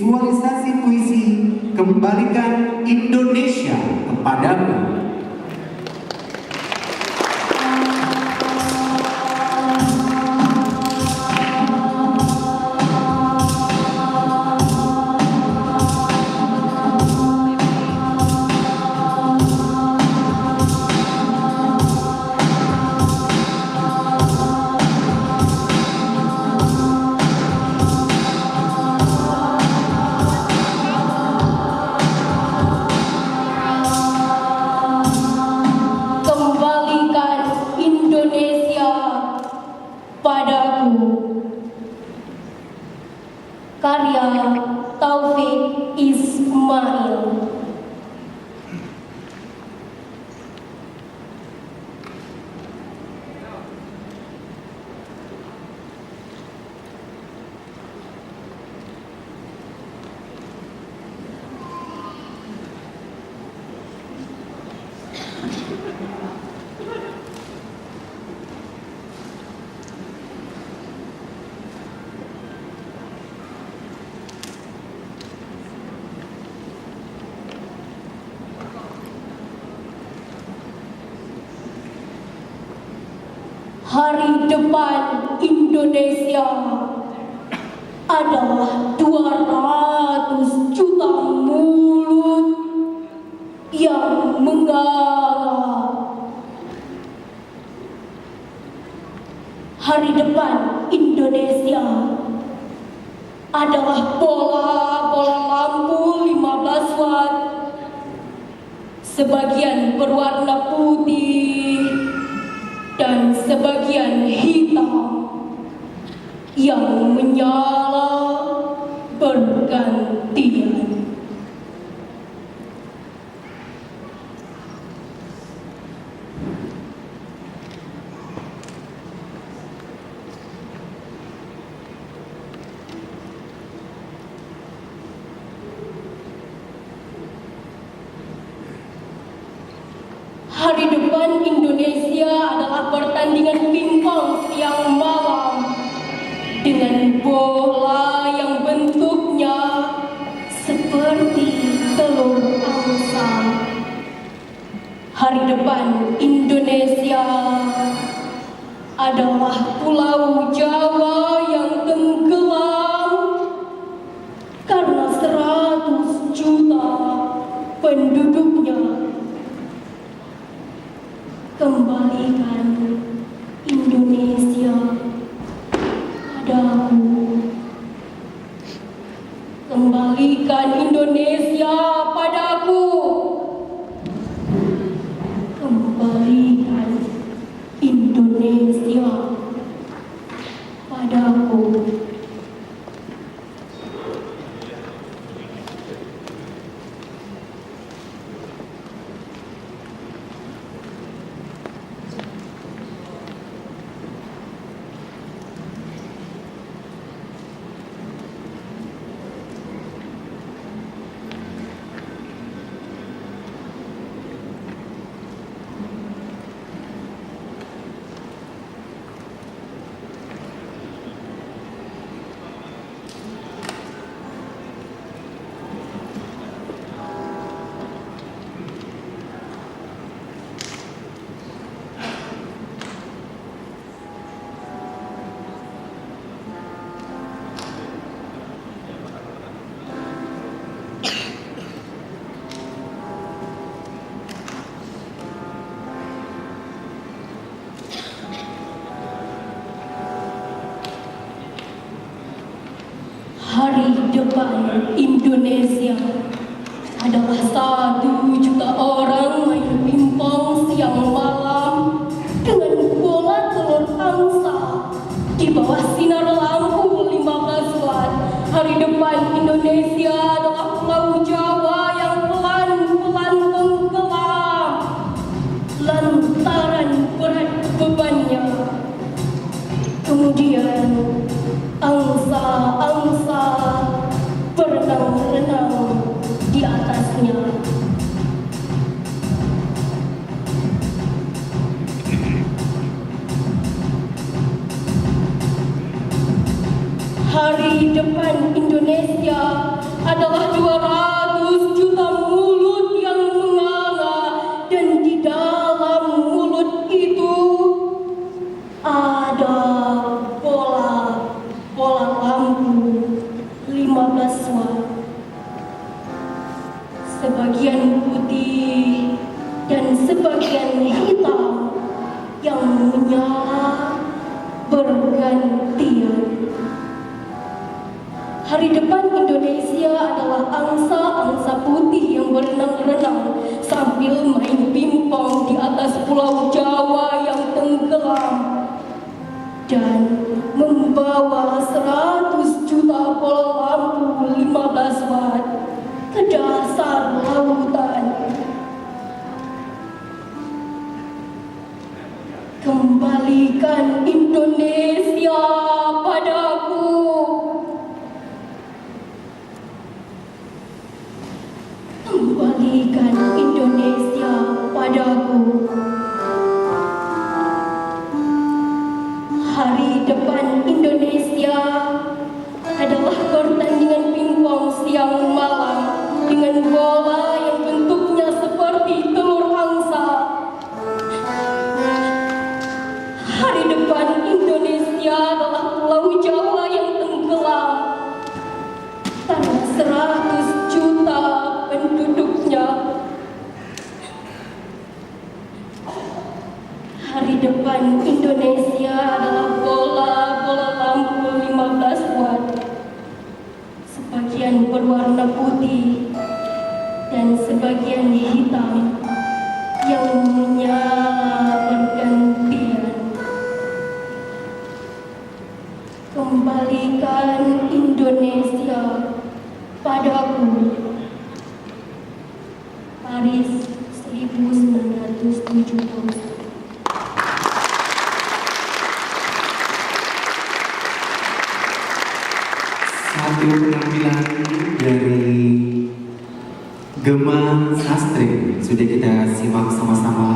visualisasi puisi Kembalikan Indonesia Kepadaku. Karya Taufik Ismail. Hari depan Indonesia adalah 200 juta mulut yang mengarah. Hari depan Indonesia adalah bola lampu 15 watt, sebagian berwarna putih dan sebagian hitam yang menyala bergantian. Hari depan Indonesia adalah pertandingan pingpong siang malam dengan bola yang bentuknya seperti telur angsa. Hari depan Indonesia adalah Pulau Jawa yang tenggelam karena 100 juta penduduknya. Kembalikan Indonesia padaku. Kembalikan Indonesia padaku. Kembalikan Indonesia padaku. Hari depan Indonesia adalah 1 juta orang main pingpong siang malam dengan bola telur angsa di bawah sinar lampu 15 watt. Hari depan Indonesia adalah Pulau Jawa yang pelan-pelan tenggelam lantaran berat bebannya. Kemudian angsa-angsa berenang-renang di atasnya. Hari depan Indonesia adalah 200 juta mulut yang menganga, dan di dalam mulut itu ada bola lampu 15 watt, sebagian putih dan sebagian hitam yang menyala bergantian. Hari depan Indonesia adalah angsa-angsa putih yang berenang-renang sambil main pingpong di atas pulau Jawa yang tenggelam, dan membawa 100 juta bola lampu 15 watt ke dasar lautan. Kembalikan Indonesia padaku. Kembalikan Indonesia padaku. Hari depan Indonesia adalah pertandingan pingpong siang malam dengan bola yang bentuknya seperti telur angsa. Hari depan Indonesia adalah pulau Jawa yang tenggelam tanah 100 juta penduduknya. Hari depan Indonesia adalah bola lampu 15 watt, sebagian berwarna putih dan sebagian hitam yang menyala bergantian. Kembalikan Indonesia padaku. Paris 1970. Satu penampilan dari Gema Sastri sudah kita simak sama-sama.